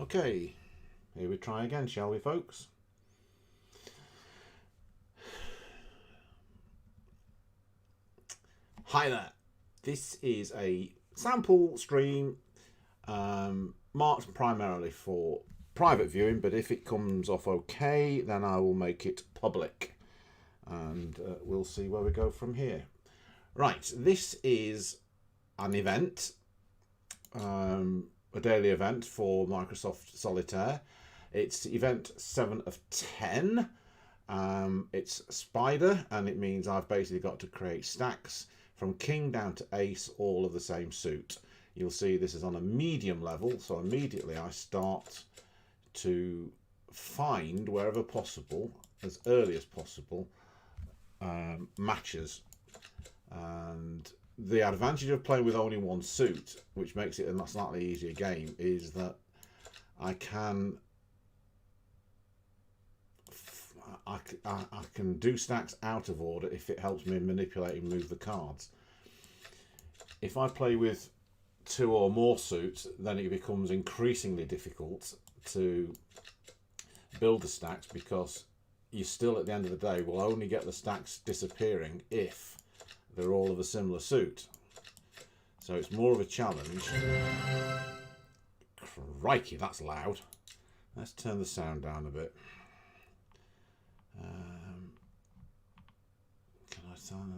Okay, here we try again, shall we, folks? Hi there. This is a sample stream marked primarily for private viewing, but if it comes off okay, then I will make it public, and we'll see where we go from here. Right, this is an event, a daily event for Microsoft Solitaire. It's event 7 of 10. It's Spider, and it means I've basically got to create stacks from King down to Ace, all of the same suit. You'll see this is on a medium level, so immediately I start to find, wherever possible, as early as possible, matches. And the advantage of playing with only one suit, which makes it a slightly easier game, is that I can do stacks out of order if it helps me manipulate and move the cards. If I play with two or more suits, then it becomes increasingly difficult to build the stacks, because you still, at the end of the day, will only get the stacks disappearing if they're all of a similar suit. So it's more of a challenge. Crikey, that's loud. Let's turn the sound down a bit. Can I sound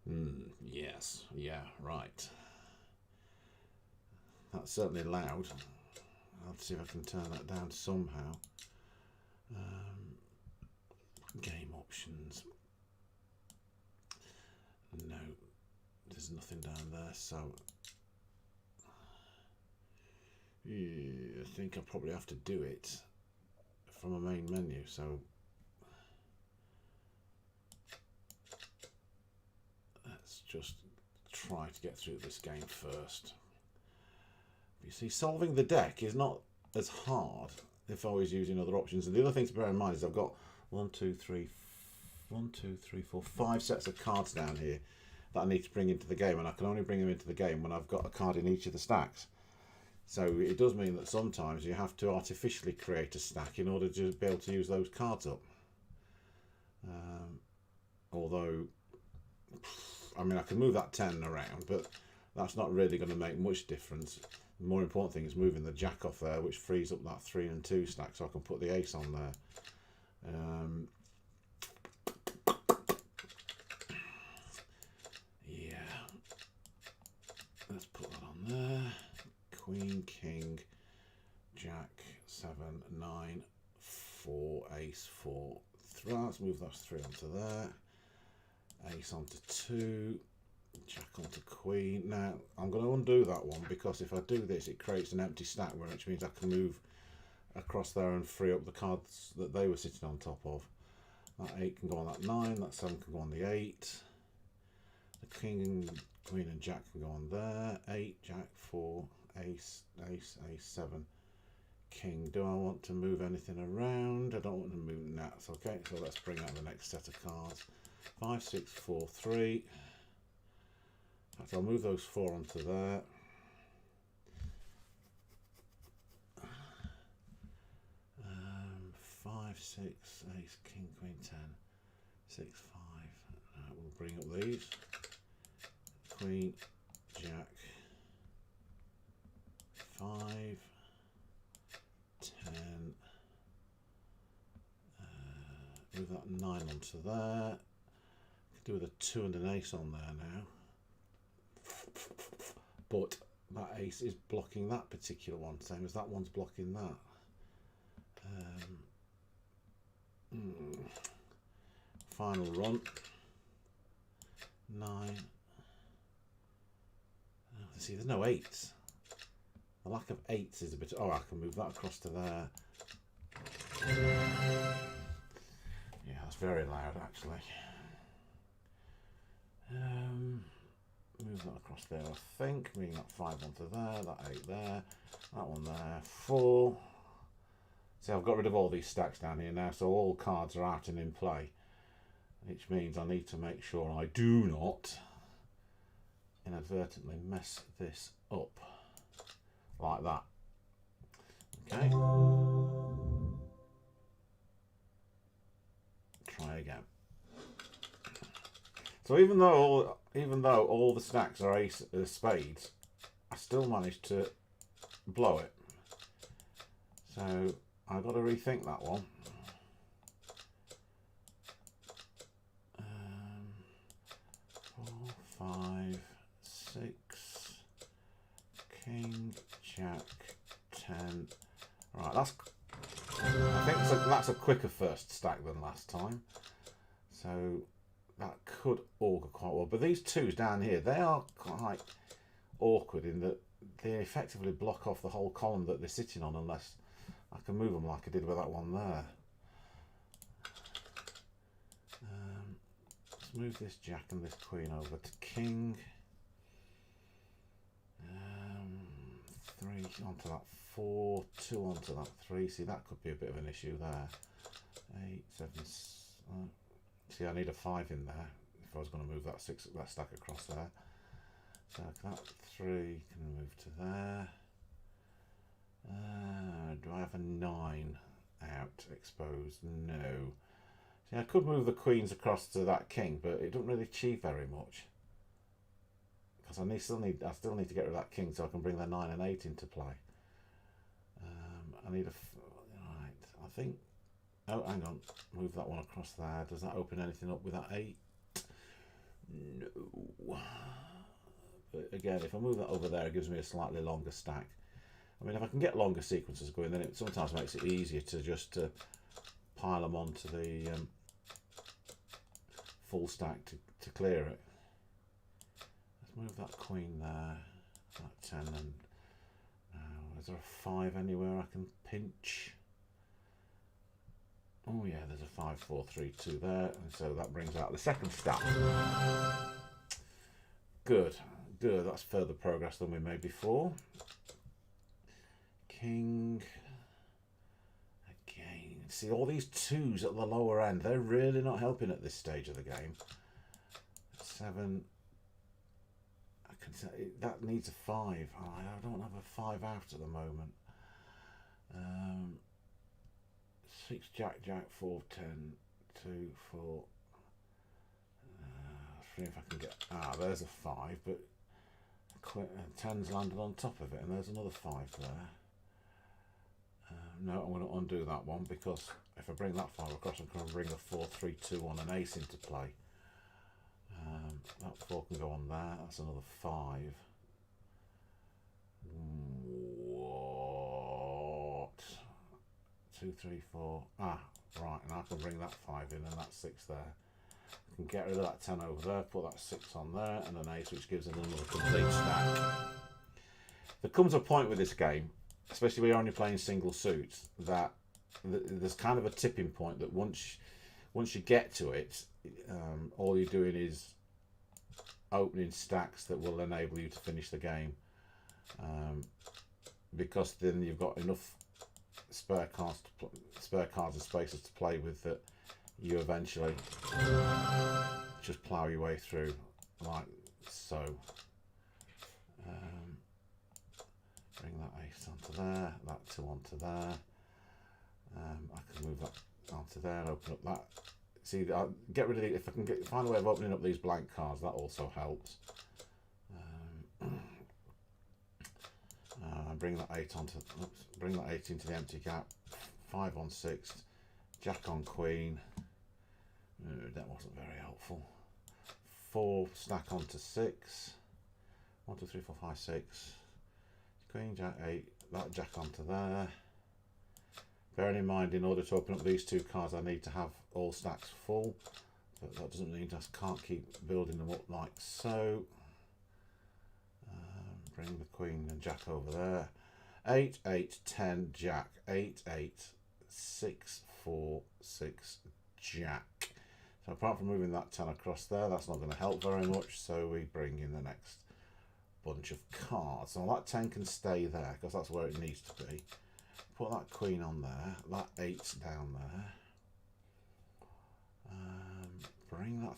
that? Yes, yeah, right. That's certainly loud. I'll see if I can turn that down somehow. Game options. No, there's nothing down there, so I think I'll probably have to do it from a main menu. So let's just try to get through this game first. You see, solving the deck is not as hard if I was using other options. And the other thing to bear in mind is I've got 5 sets of cards down here that I need to bring into the game, and I can only bring them into the game when I've got a card in each of the stacks. So it does mean that sometimes you have to artificially create a stack in order to be able to use those cards up. Although, I mean, I can move that 10 around, but that's not really going to make much difference. The more important thing is moving the jack off there, which frees up that 3 and 2 stack, so I can put the ace on there. Yeah, let's put that on there. Queen, king, jack, 7, 9, 4, ace, 4. Let's move those 3 onto there. Ace onto 2, jack onto queen. Now I'm going to undo that one, because if I do this, it creates an empty stack, which means I can move across there and free up the cards that they were sitting on top of. That 8 can go on that 9, that 7 can go on the 8. The king, queen and jack can go on there. 8, jack, 4, ace, ace, ace, 7, king. Do I want to move anything around? I don't want to move that. Okay, so let's bring out the next set of cards. 5, 6, 4, 3. In fact, I'll move those 4 onto there. Five, 6, ace, king, queen, 10, 6, 5. We'll bring up these. Queen, jack, 5, 10. Move that 9 onto there. Do with a 2 and an ace on there now. But that ace is blocking that particular one, same as that one's blocking that. Final run. 9. See, there's no 8s. The lack of 8s is a bit. Oh, I can move that across to there. Yeah, that's very loud, actually. Move that across there, I think. Bring that 5 onto there, that 8 there, that one there, 4. See, I've got rid of all these stacks down here now, so all cards are out and in play, which means I need to make sure I do not inadvertently mess this up like that. Okay. Try again. So even though all the stacks are spades, I still managed to blow it. So I've got to rethink that one. 4, 5, 6, King, Jack, 10. Right, I think that's a quicker first stack than last time. So that could augur quite well. But these twos down here, they are quite awkward in that they effectively block off the whole column that they're sitting on unless I can move them like I did with that one there. Let's move this Jack and this Queen over to King. 3 onto that 4, 2 onto that 3. See, that could be a bit of an issue there. 8, 7. See, I need a 5 in there if I was going to move that stack across there. So that 3 can move to there. Do I have a 9 out exposed? No. See, I could move the queens across to that king, but it doesn't really achieve very much. Because I still need to get rid of that king so I can bring the 9 and 8 into play. I need right. I think. Oh, hang on. Move that one across there. Does that open anything up with that 8? No. But again, if I move that over there, it gives me a slightly longer stack. I mean, if I can get longer sequences going, then it sometimes makes it easier to just pile them onto the full stack to clear it. Let's move that queen there, that 10, and is there a 5 anywhere I can pinch? Oh yeah, there's a 5, 4, 3, 2 there, and so that brings out the second stack. Good, good. That's further progress than we made before. King. Again, see all these 2s at the lower end. They're really not helping at this stage of the game. 7. I can say that needs a 5. Oh, I don't have a 5 out at the moment. 6, Jack, Jack, 4, 10, 2, 4. 3 if I can get. Ah, there's a 5, but 10's landed on top of it, and there's another 5 there. No, I'm going to undo that one because if I bring that 5 across, I'm going to bring a 4, 3, 2 on an ace into play. That 4 can go on there. That's another 5. What? 2, 3, 4. Ah, right, and I can bring that 5 in, and that's 6 there. I can get rid of that 10 over there, put that 6 on there, and an ace, which gives us another complete stack. There comes a point with this game, especially when you're only playing single suits, that there's kind of a tipping point that once you get to it, all you're doing is opening stacks that will enable you to finish the game, because then you've got enough spare cards and spaces to play with that you eventually just plough your way through like so. Bring that ace onto there, that 2 onto there. I can move that onto there, open up that. See, I'll get rid of the, if I can find a way of opening up these blank cards, that also helps. Bring that 8 onto, oops, bring that 8 into the empty gap. 5 on 6, Jack on Queen. That wasn't very helpful. 4 stack onto 6. 1, 2, 3, 4, 5, 6. Queen, Jack, 8. That Jack onto there. Bearing in mind, in order to open up these 2 cards, I need to have all stacks full. But that doesn't mean I just can't keep building them up like so. Bring the Queen and Jack over there. 8, 8, 10, Jack. 8, 8, 6, 4, 6, Jack. So apart from moving that 10 across there, that's not going to help very much. So we bring in the next bunch of cards. Now that 10 can stay there because that's where it needs to be. Put that Queen on there. That 8's down there. Bring that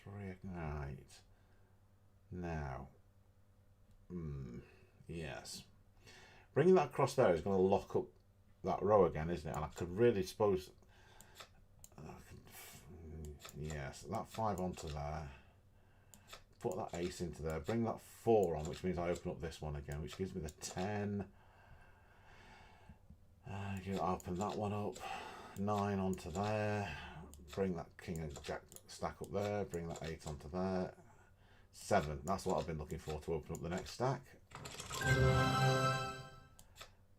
3. Right. Now. Yes. Bringing that across there is going to lock up that row again, isn't it? And I could really suppose... Yes, that 5 onto there. Put that ace into there. Bring that 4 on, which means I open up this one again, which gives me the 10. I'll open that one up. 9 onto there. Bring that king and jack stack up there. Bring that 8 onto there. 7. That's what I've been looking for to open up the next stack.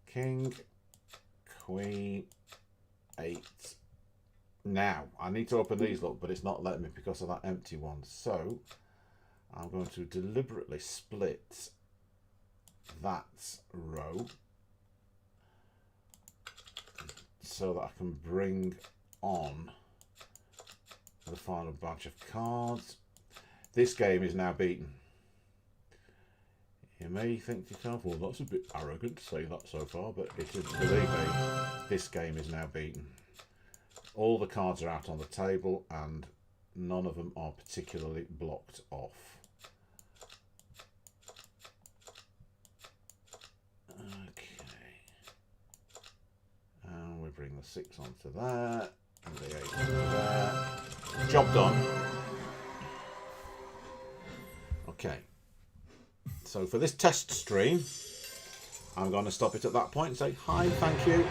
King, queen, 8. Now, I need to open these, look, but it's not letting me because of that empty one. So, I'm going to deliberately split that row so that I can bring on the final batch of cards. This game is now beaten. You may think to yourself, well, that's a bit arrogant to say that so far, but it is, believe me, this game is now beaten. All the cards are out on the table and none of them are particularly blocked off. Okay. And we bring the 6 onto there, and the 8 onto there. Job done. Okay. So for this test stream, I'm going to stop it at that point and say hi, thank you.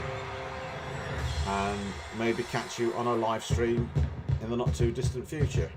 And maybe catch you on a live stream in the not too distant future.